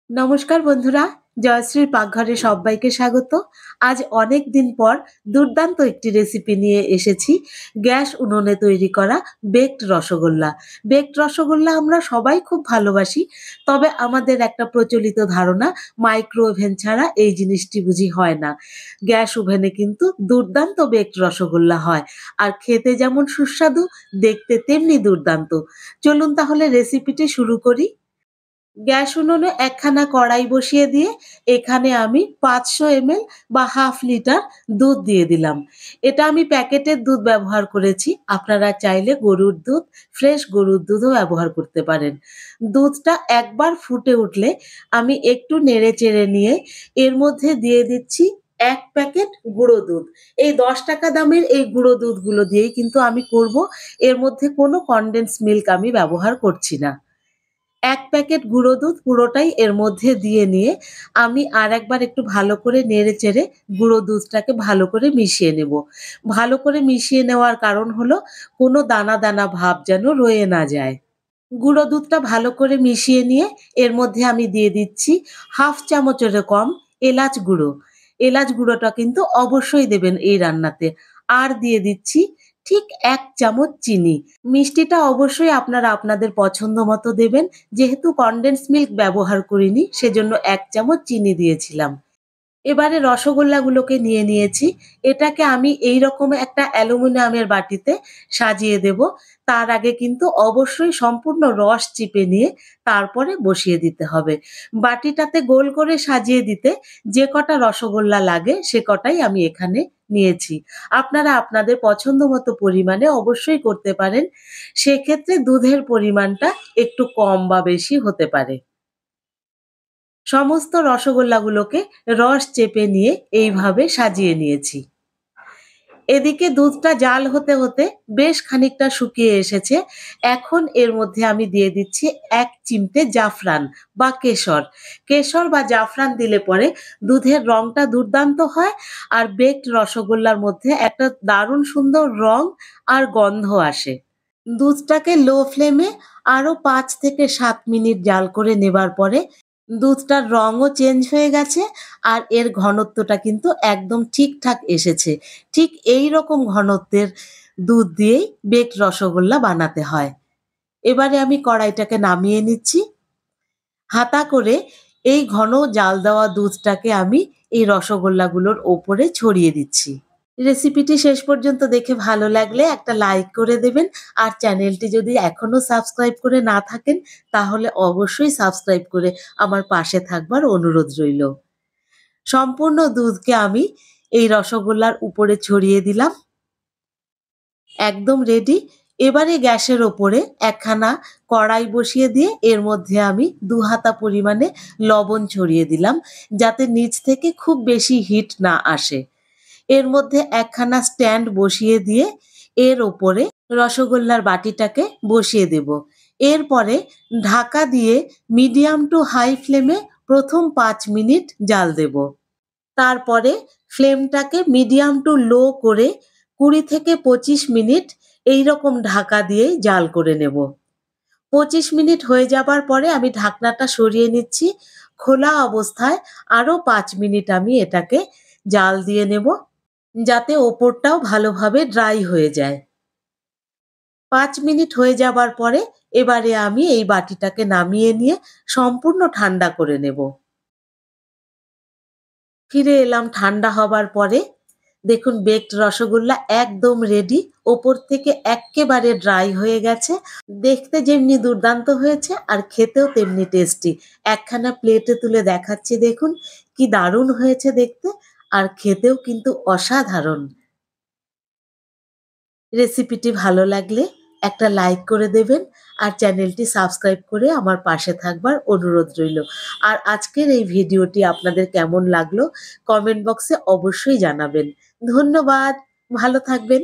নমস্কার বন্ধুরা, জয়শ্রীর পাকঘরে সব্বাইকে স্বাগত। আজ অনেক দিন পর দুর্দান্ত একটি রেসিপি নিয়ে এসেছি। গ্যাস উনুনে তৈরি করা বেকড রসগোল্লা। বেকড রসগোল্লা আমরা সবাই খুব ভালোবাসি। তবে আমাদের একটা প্রচলিত ধারণা মাইক্রো ওভেন ছাড়া এই জিনিসটি বুঝি হয় না। গ্যাস ওভেনে কিন্তু দুর্দান্ত বেকড রসগোল্লা হয়। আর খেতে যেমন সুস্বাদু, দেখতে তেমনি দুর্দান্ত। চলুন তাহলে রেসিপিটি শুরু করি। গ্যাস উনুনে একখানা কড়াই বসিয়ে দিয়ে এখানে আমি ৫০০ ml বা হাফ লিটার দুধ দিয়ে দিলাম। এটা আমি প্যাকেটের দুধ ব্যবহার করেছি। আপনারা চাইলে গরুর দুধ, ফ্রেশ গরুর দুধও ব্যবহার করতে পারেন। দুধটা একবার ফুটে উঠলে আমি একটু নেড়েচেড়ে নিয়ে এর মধ্যে দিয়ে দিচ্ছি ১ প্যাকেট গুঁড়ো দুধ। এই ৳১০ দামের এই গুঁড়ো দুধগুলো দিয়েই কিন্তু আমি করব। এর মধ্যে কোনো কনডেন্স মিল্ক আমি ব্যবহার করছি না। ১ প্যাকেট গুঁড়ো দুধ পুরোটাই এর মধ্যে দিয়ে নিয়ে আমি আরেকবার একটু ভালো করে নেড়েচেড়ে গুঁড়ো দুধটাকে ভালো করে মিশিয়ে নেব। ভালো করে মিশিয়ে নেওয়ার কারণ হলো কোনো দানা, দানা ভাব যেন রয়ে না যায়। গুঁড়ো দুধটা ভালো করে মিশিয়ে নিয়ে এর মধ্যে আমি দিয়ে দিচ্ছি হাফ চামচেরও কম এলাচ গুঁড়ো। এলাচ গুঁড়োটা কিন্তু অবশ্যই দেবেন এই রান্নাতে। আর দিয়ে দিচ্ছি ঠিক ১ চামচ চিনি। মিষ্টিটা অবশ্যই আপনারা আপনাদের পছন্দ মতো দেবেন। যেহেতু কনডেন্স মিল্ক ব্যবহার করিনি সেজন্য ১ চামচ চিনি দিয়েছিলাম। এবারে রসগোল্লাগুলোকে নিয়ে নিয়েছি। এটাকে আমি এইরকম একটা অ্যালুমিনিয়ামের বাটিতে সাজিয়ে দেব। তার আগে কিন্তু অবশ্যই সম্পূর্ণ রস চিপে নিয়ে তারপরে বসিয়ে দিতে হবে। বাটিটাতে গোল করে সাজিয়ে দিতে যে কটা রসগোল্লা লাগে সে কটাই আমি এখানে নিয়েছি। আপনারা আপনাদের পছন্দ মতো পরিমাণে অবশ্যই করতে পারেন। সেক্ষেত্রে দুধের পরিমাণটা একটু কম বা বেশি হতে পারে। সমস্ত রসগোল্লাগুলোকে রস চেপে নিয়ে এইভাবে সাজিয়ে নিয়েছি। এদিকে দুধটা জাল হতে, হতে বেশ খানিকটা শুকিয়ে এসেছে। এখন এর মধ্যে আমি দিয়ে দিচ্ছি ১ চিমটে জাফরান বা কেশর। কেশর বা জাফরান দিলে পরে দুধের রংটা দুর্দান্ত হয় আর বেকড রসগোল্লার মধ্যে একটা দারুণ সুন্দর রং আর গন্ধ আসে। দুধটাকে লো ফ্লেমে আরো ৫ থেকে ৭ মিনিট জাল করে নেবার পরে দুধটার রঙও চেঞ্জ হয়ে গেছে আর এর ঘনত্বটা কিন্তু একদম ঠিকঠাক এসেছে। ঠিক এইরকম ঘনত্বের দুধ দিয়েই বেকড রসগোল্লা বানাতে হয়। এবারে আমি কড়াইটাকে নামিয়ে নিচ্ছি। হাতা করে এই ঘন জাল দেওয়া দুধটাকে আমি এই রসগোল্লাগুলোর ওপরে ছড়িয়ে দিচ্ছি। রেসিপিটি শেষ পর্যন্ত দেখে ভালো লাগলে একটা লাইক করে দেবেন আর চ্যানেলটি যদি এখনো সাবস্ক্রাইব করে না থাকেন তাহলে অবশ্যই সাবস্ক্রাইব করে আমার পাশে থাকবার অনুরোধ রইল। সম্পূর্ণ দুধকে আমি এই রসগোল্লার উপরে ছড়িয়ে দিলাম। একদম রেডি। এবারে গ্যাসের ওপরে একখানা কড়াই বসিয়ে দিয়ে এর মধ্যে আমি ২ হাতা পরিমাণে লবণ ছড়িয়ে দিলাম যাতে নিচ থেকে খুব বেশি হিট না আসে। এর মধ্যে একখানা স্ট্যান্ড বসিয়ে দিয়ে এর ওপরে রসগোল্লার বাটিটাকে বসিয়ে দেব। এরপরে ঢাকা দিয়ে মিডিয়াম টু হাই ফ্লেমে প্রথম ৫ মিনিট জাল দেব। তারপরে ফ্লেমটাকে মিডিয়াম টু লো করে ২০ থেকে ২৫ মিনিট এইরকম ঢাকা দিয়েই জাল করে নেব। ২৫ মিনিট হয়ে যাবার পরে আমি ঢাকনাটা সরিয়ে নিচ্ছি। খোলা অবস্থায় আরো ৫ মিনিট আমি এটাকে জাল দিয়ে নেব যাতে ওপরটাও ভালোভাবে ড্রাই হয়ে যায়। ৫ মিনিট হয়ে যাবার পরে এবারে আমি এই বাটিটাকে নামিয়ে নিয়ে সম্পূর্ণ ঠান্ডা করে নেব। ফিরে এলাম ঠান্ডা হবার পরে। দেখুন বেকড রসগোল্লা একদম রেডি। ওপর থেকে এক্কেবারে ড্রাই হয়ে গেছে। দেখতে যেমনি দুর্দান্ত হয়েছে আর খেতেও তেমনি টেস্টি। একখানা প্লেটে তুলে দেখাচ্ছি দেখুন কি দারুণ হয়েছে দেখতে আর খেতেও কিন্তু অসাধারণ। রেসিপিটি ভালো লাগলে একটা লাইক করে দেবেন আর চ্যানেলটি সাবস্ক্রাইব করে আমার পাশে থাকবার অনুরোধ রইল। আর আজকের এই ভিডিওটি আপনাদের কেমন লাগলো কমেন্ট বক্সে অবশ্যই জানাবেন। ধন্যবাদ। ভালো থাকবেন।